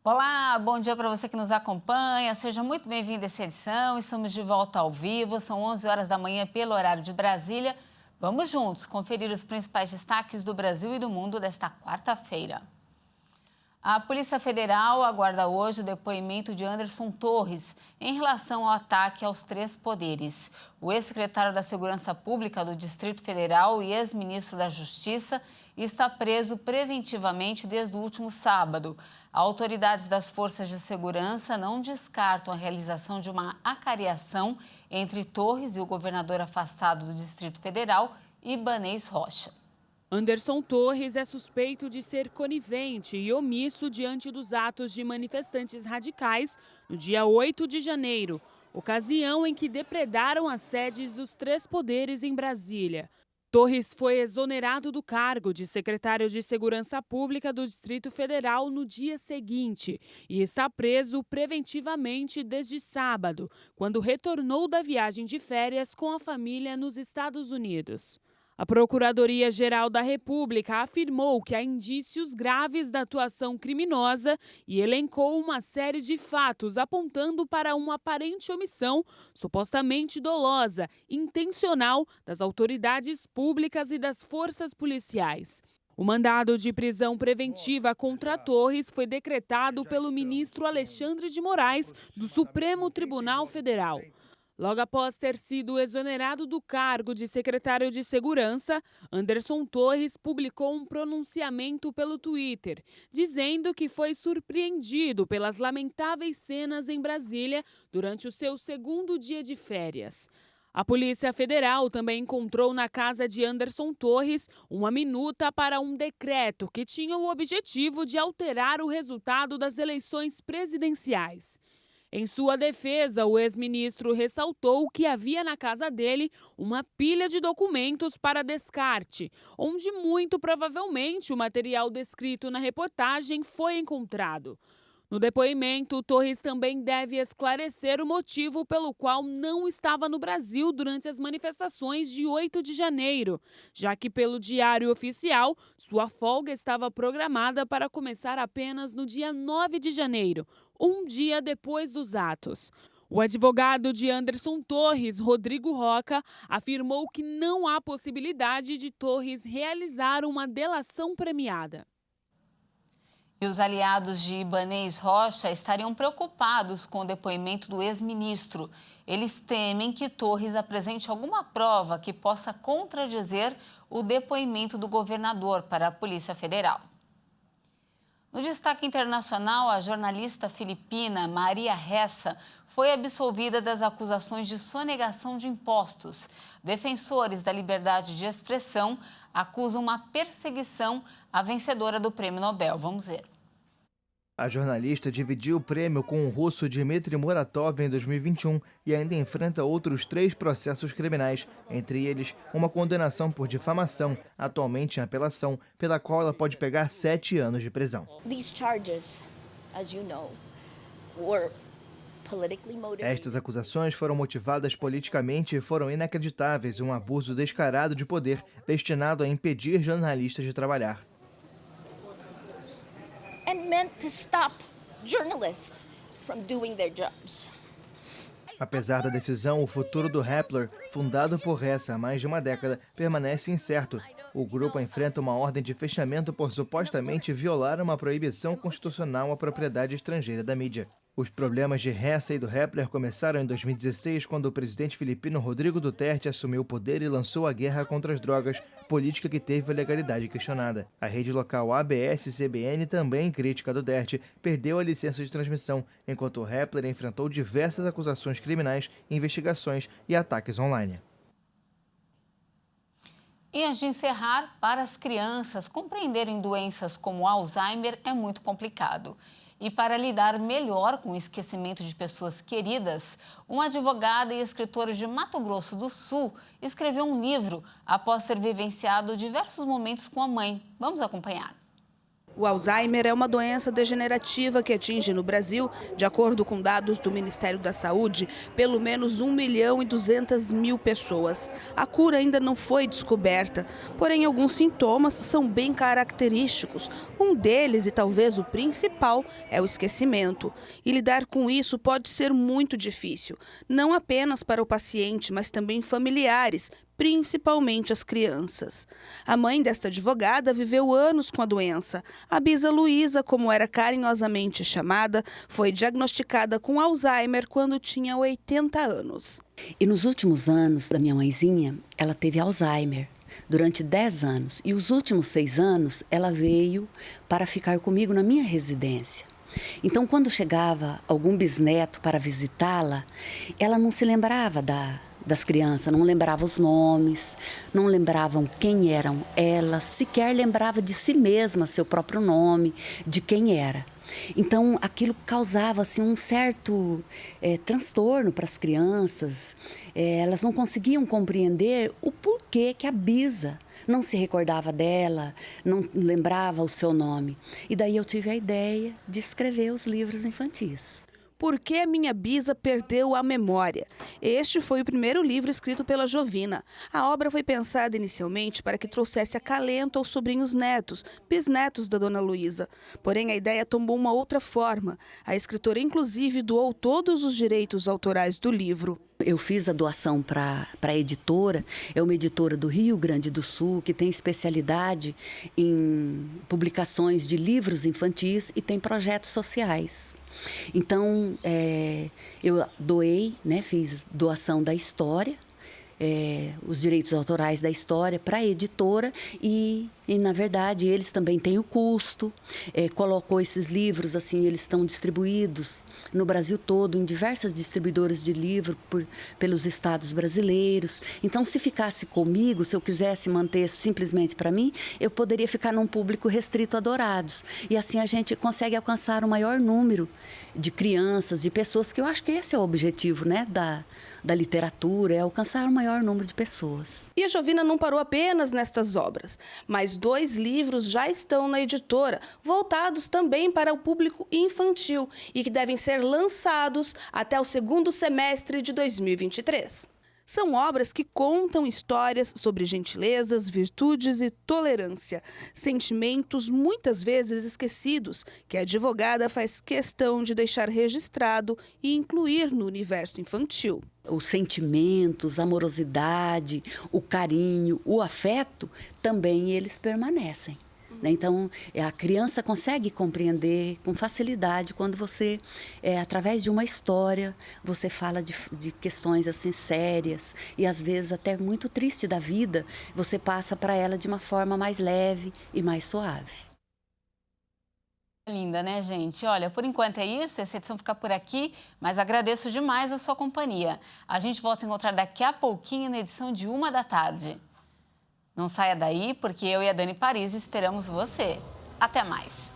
Olá, bom dia para você que nos acompanha. Seja muito bem-vindo a essa edição. Estamos de volta ao vivo, são 11 horas da manhã pelo horário de Brasília. Vamos juntos conferir os principais destaques do Brasil e do mundo desta quarta-feira. A Polícia Federal aguarda hoje o depoimento de Anderson Torres em relação ao ataque aos três poderes. O ex-secretário da Segurança Pública do Distrito Federal e ex-ministro da Justiça está preso preventivamente desde o último sábado. Autoridades das forças de segurança não descartam a realização de uma acariação entre Torres e o governador afastado do Distrito Federal, Ibanez Rocha. Anderson Torres é suspeito de ser conivente e omisso diante dos atos de manifestantes radicais no dia 8 de janeiro, ocasião em que depredaram as sedes dos três poderes em Brasília. Torres foi exonerado do cargo de secretário de Segurança Pública do Distrito Federal no dia seguinte e está preso preventivamente desde sábado, quando retornou da viagem de férias com a família nos Estados Unidos. A Procuradoria-Geral da República afirmou que há indícios graves da atuação criminosa e elencou uma série de fatos apontando para uma aparente omissão, supostamente dolosa, intencional, das autoridades públicas e das forças policiais. O mandado de prisão preventiva contra Torres foi decretado pelo ministro Alexandre de Moraes, do Supremo Tribunal Federal. Logo após ter sido exonerado do cargo de secretário de Segurança, Anderson Torres publicou um pronunciamento pelo Twitter, dizendo que foi surpreendido pelas lamentáveis cenas em Brasília durante o seu segundo dia de férias. A Polícia Federal também encontrou na casa de Anderson Torres uma minuta para um decreto que tinha o objetivo de alterar o resultado das eleições presidenciais. Em sua defesa, o ex-ministro ressaltou que havia na casa dele uma pilha de documentos para descarte, onde muito provavelmente o material descrito na reportagem foi encontrado. No depoimento, Torres também deve esclarecer o motivo pelo qual não estava no Brasil durante as manifestações de 8 de janeiro, já que, pelo Diário Oficial, sua folga estava programada para começar apenas no dia 9 de janeiro, um dia depois dos atos. O advogado de Anderson Torres, Rodrigo Roca, afirmou que não há possibilidade de Torres realizar uma delação premiada. E os aliados de Ibanez Rocha estariam preocupados com o depoimento do ex-ministro. Eles temem que Torres apresente alguma prova que possa contradizer o depoimento do governador para a Polícia Federal. No destaque internacional, a jornalista filipina Maria Ressa foi absolvida das acusações de sonegação de impostos. Defensores da liberdade de expressão acusam uma perseguição à vencedora do Prêmio Nobel. Vamos ver. A jornalista dividiu o prêmio com o russo Dmitry Muratov em 2021 e ainda enfrenta outros 3 processos criminais, entre eles uma condenação por difamação, atualmente em apelação, pela qual ela pode pegar 7 anos de prisão. Estas acusações foram motivadas politicamente e foram inacreditáveis, um abuso descarado de poder destinado a impedir jornalistas de trabalhar. Apesar da decisão, o futuro do Rappler, fundado por Ressa há mais de uma década, permanece incerto. O grupo enfrenta uma ordem de fechamento por supostamente violar uma proibição constitucional à propriedade estrangeira da mídia. Os problemas de Ressa e do Rappler começaram em 2016, quando o presidente filipino Rodrigo Duterte assumiu o poder e lançou a guerra contra as drogas, política que teve a legalidade questionada. A rede local ABS-CBN, também crítica a Duterte, perdeu a licença de transmissão, enquanto o Rappler enfrentou diversas acusações criminais, investigações e ataques online. E antes de encerrar, para as crianças, compreenderem doenças como Alzheimer é muito complicado. E para lidar melhor com o esquecimento de pessoas queridas, uma advogada e escritora de Mato Grosso do Sul escreveu um livro após ter vivenciado diversos momentos com a mãe. Vamos acompanhar. O Alzheimer é uma doença degenerativa que atinge no Brasil, de acordo com dados do Ministério da Saúde, pelo menos 1.200.000 pessoas. A cura ainda não foi descoberta, porém alguns sintomas são bem característicos. Um deles, e talvez o principal, é o esquecimento. E lidar com isso pode ser muito difícil, não apenas para o paciente, mas também familiares, principalmente as crianças. A mãe desta advogada viveu anos com a doença. A bisa Luísa, como era carinhosamente chamada, foi diagnosticada com Alzheimer quando tinha 80 anos. E nos últimos anos da minha mãezinha, ela teve Alzheimer durante 10 anos. E os últimos 6 anos, ela veio para ficar comigo na minha residência. Então, quando chegava algum bisneto para visitá-la, ela não se lembrava das crianças, não lembrava os nomes, não lembravam quem eram elas, sequer lembrava de si mesma, seu próprio nome, de quem era. Então, aquilo causava assim, um certo transtorno para as crianças. Elas não conseguiam compreender o porquê que a bisa não se recordava dela, não lembrava o seu nome. E daí eu tive a ideia de escrever os livros infantis. Por que a minha bisa perdeu a memória? Este foi o primeiro livro escrito pela Jovina. A obra foi pensada inicialmente para que trouxesse acalento aos sobrinhos netos, bisnetos da dona Luísa. Porém, a ideia tomou uma outra forma. A escritora, inclusive, doou todos os direitos autorais do livro. Eu fiz a doação para a editora, é uma editora do Rio Grande do Sul, que tem especialidade em publicações de livros infantis e tem projetos sociais. Então, eu doei, fiz doação da história, os direitos autorais da história para a editora e, na verdade, eles também têm o custo. Colocou esses livros, assim, eles estão distribuídos no Brasil todo, em diversas distribuidoras de livro pelos estados brasileiros. Então, se ficasse comigo, se eu quisesse manter simplesmente para mim, eu poderia ficar num público restrito a Dourados. E assim a gente consegue alcançar o maior número de crianças, de pessoas, que eu acho que esse é o objetivo, da literatura, é alcançar o maior número de pessoas. E a Jovina não parou apenas nestas obras, mas 2 livros já estão na editora, voltados também para o público infantil e que devem ser lançados até o 2º semestre de 2023. São obras que contam histórias sobre gentilezas, virtudes e tolerância, sentimentos muitas vezes esquecidos, que a advogada faz questão de deixar registrado e incluir no universo infantil. Os sentimentos, a amorosidade, o carinho, o afeto, também eles permanecem. Então, a criança consegue compreender com facilidade quando você, através de uma história, você fala de questões assim sérias e às vezes até muito triste da vida, você passa para ela de uma forma mais leve e mais suave. Linda, né, gente? Olha, por enquanto é isso, essa edição fica por aqui, mas agradeço demais a sua companhia. A gente volta a se encontrar daqui a pouquinho na edição de 13h. Não saia daí, porque eu e a Dani Paris esperamos você. Até mais!